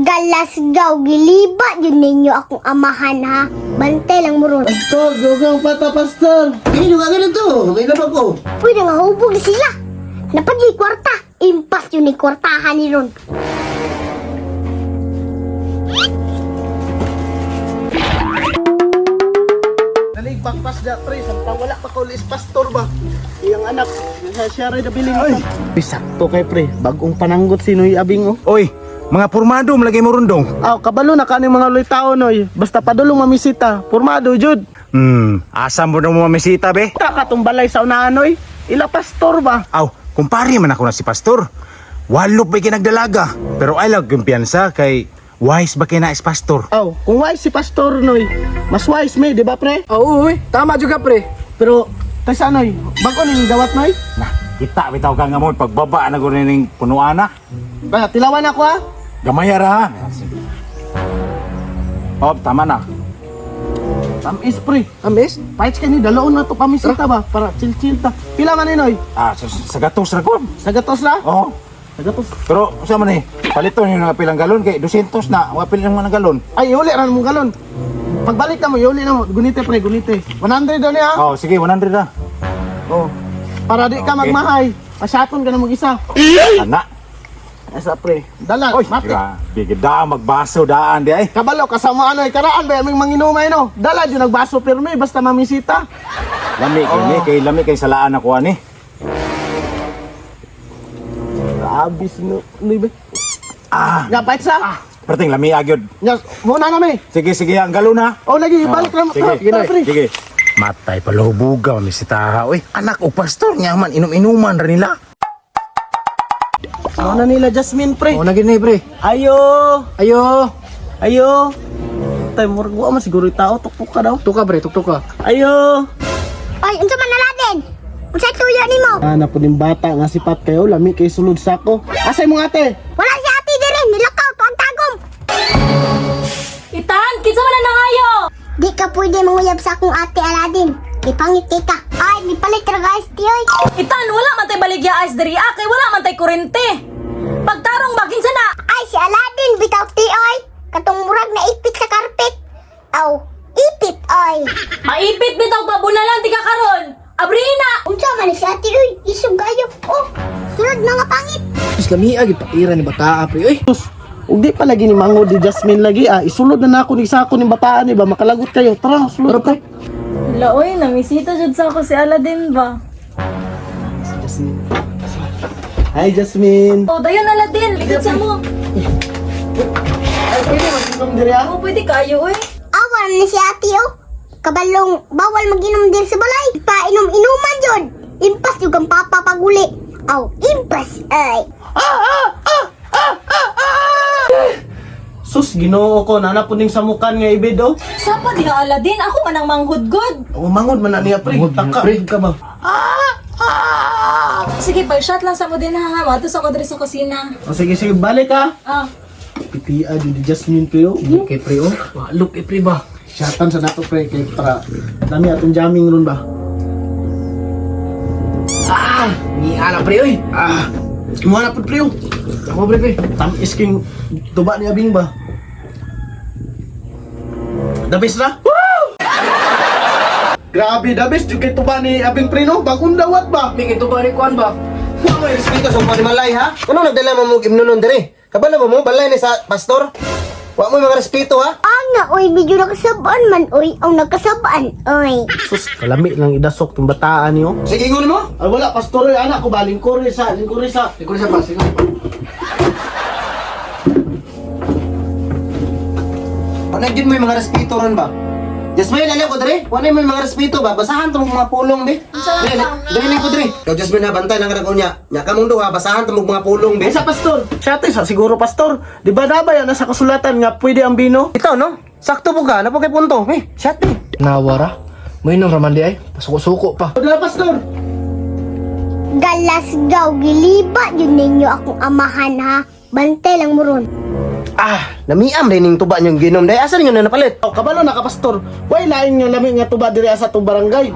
Galas gaw, giliba yun ninyo akong amahan ha. Bantay lang mo ron. Pastor, gagang pata, pastor. Hindi nga ganito. May labag ko. Pwede nga hubog sila. Napagay kwarta. Impas yun ni kwartahan ni ron. Nalig bakpas da, pre. Samtang wala pa ko ulis pastor ba? Iyang anak. Siya rin nabiling ko. Bisakto kay pre. Bagong pananggot sino'y abing oh. Oy, mga pormado malagay mo rundong. Aw, kabalo na kaning mga luytao noy. Basta padulong mamisita. Pormado jud. Asa mo na mo mamisita be? Ta katumbalay sa unahan noy. Ila pastor ba? Aw, kumpare man ako na si pastor. Walop ba kinagdalaga? Pero ay lang kumpiyansa kay wise ba kina is pastor? Aw, kung wise si pastor noy, mas wise may, di ba pre? Oo, tama juga pre. Pero tay sa noy, bago ning dawat noy. Nah, kita bitaw ka nga mo pagbaba na ko ning punuan na. Ba, tilawan ako ha. Gamay ra. Oh, tama na. Tamis pre. Amis? Pahit ka ni dalaon na to pamisita ba para chill-chill ta. Pila man ni noy? Sa gatos ra ko. Sa gatos na? Oh. Sa gatos. Pero sa man eh, palito ni nga pilang galon kay 200 na, mga pilang mga galon. Ay, uli ran mo galon. Pagbalik na mo, uli na mo. Gunite pre, gunite. 100 daw niya. Oh, sige 100 na. Oh. Para di ka Okay. magmahay. Pasyaton ka na mag-isa. Ana. Esa pre. Dala, Oy, mati. bigid da magbaso daan di ay. Kabalo, kasama ano, karaan ba yung manginumay no? Dala, dyan nagbaso pirmi, basta mamisita. Lami kay salaan ako ani. Grabe, sino, ba? Ah, Nga, pahit sa? perting lami agyod. Nga, muna na may. Sige ang galon ha. Oh, lagi, balik na mo. Sige, Pre. sige. Matay palubuga mi si Taha. Uy, anak o pastor niya man inom-inuman ra nila. Muna nila, Jasmine, pre. Oo, naging na pre. Ayo! Ayo! Ayo! Tay, murag mo man siguro yung tao, tuktok ka daw. Tuka pre, tuktuka. Ayo! Oy, unsa man naladin? Unsay tuyo nimo? Na po din bata nga sipat kayo, lami kay sulod sa ako. Asay mo ate? Wala si ate diri, nilakaw to ang tagom. Itan, kinsa man na ngayo? Di ka pwede manguyab sa akong ate Aladin. Ipangiti ka. Ay, di palit ra guys, tiyoy. Itan, wala man tay baligya as diri kay wala man tay kurente. Pagtarong ba kinsa na? Ay, si Aladin, bitaw tiyoy. Katong murag na ipit sa karpet. Aw, ipit, oy. Maipit bitaw ba bunalan ti ka karon? Abrina! Unsa man ni si ate, oy. Isog gayo. Oh, sunod na nga pangit. Tapos lami agi patira ni bata pre. Uy, Ug di pa lagi ni mangod di Jasmine lagi isulod na ako ni sako ni bataan ni ba makalagot kayo. Tara, sulod pre. Wala oy, namisita jud sa ako si Aladdin ba? Hi Jasmine. Oh, dayon Aladdin, ligid sa mo. Ay, pwede mag-inom diri Oh, pwede kayo oy. Awan ni si ate, oh. Kabalong, bawal mag-inom din sa balay. Painom-inuman jud. Impas yung ang papa paguli. Aw, impas, ay. Sus, Ginoo ko nana puning samukan nga ibid oh. Sapa di nga Aladdin, ako man ang manghudgod. Oh, mangod man na niya pre. Taka ka ba? Sige, pag-shot lang sa mo din ha. Matos ako diri sa kusina. Oh, sige sige balik ha. Ah, Pitia di Jasmine pre oh. kay pre oh. Walok pre ba? Shatan sa nato pre kay para lami atong jamming ron ba. Ni ala pre oy. Mo na pud pre oh. Ako pre. Tamis king tuba ni abing ba. The best na? Grabe, the best yung kay tuba ni abing pre no. Bagong dawat ba? May kito ba ni kuan ba? Wa mo respeto sa panimalay ha? Ano nagdala mo mong imnunon diri? Kabalo mo balay ni sa pastor? Wa mo mga respeto ha? Nga, oy, medyo nakasabaan man, oy. Ang nagkasabaan, oy. Sus, kalami lang idasok tong bataan niyo. Sige ingon mo. Ay wala, pastor, anak ko ba lingkor sa. Ikaw sa pa, sige. Ano gyud mo yung mga respeto ron ba? Jasmine, ano ko diri? Wala mo yung mga respeto ba? Basahan tong mga pulong be. Dili ko diri. Kau Jasmine na bantay lang ko niya. Nya kamong duha basahan tong mga pulong be. Eh sa pastor, siya sa siguro pastor. Di ba na ba yan nasa kasulatan nga pwede ang bino? Ito no? Sakto po ka, na po kay punto. Shot eh. Nawara. May nang raman di ay. Pasuko-suko pa. O dala pastor. Galas gaw, giliba yun ninyo akong amahan ha. Bantay lang mo ron. Namiam rin yung tuba niyong ginom. Dahil asa ninyo na napalit? O kabalo na ka pastor. Way lain nga lami nga tuba diri sa tong barangay.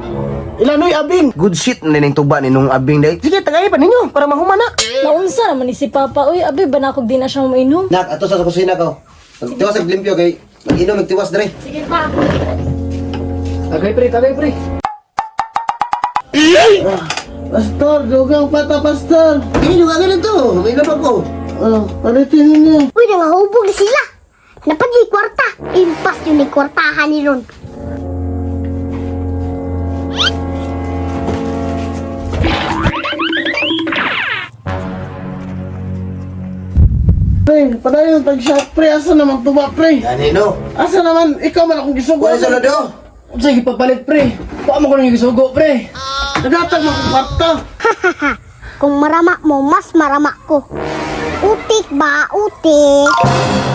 Ilanoy abing. Good shit na ning tuba ni nung abing day. Sige, tagay pa ninyo para mahumana. Naunsa naman ni si Papa. Uy, abi, banakog di na siya mainom. Nak, ato sa kusina ko. Tiwas ang limpyo kay mag-inom, magtiwas dre. Sige pa. Tagay pre, tagay pre. Pastor, dugang pata, pastor. Hindi nyo gagawin ito. May inom ako. Palitin ninyo. Uy, nangahubog na sila. Napag yung kwarta. Impas yun yung kwartahan ni Ron. Pre, padayon tag-shot, pre. Asa naman tuba, pre? Ganino. Asa naman, ikaw man akong gisugo. Wala sa lado. Sige, papalit pre. Baka mo ko nang gisugo pre. Nagatag mo kong kwarta. Kung marama mo, mas marama ko. Utik ba? Utik.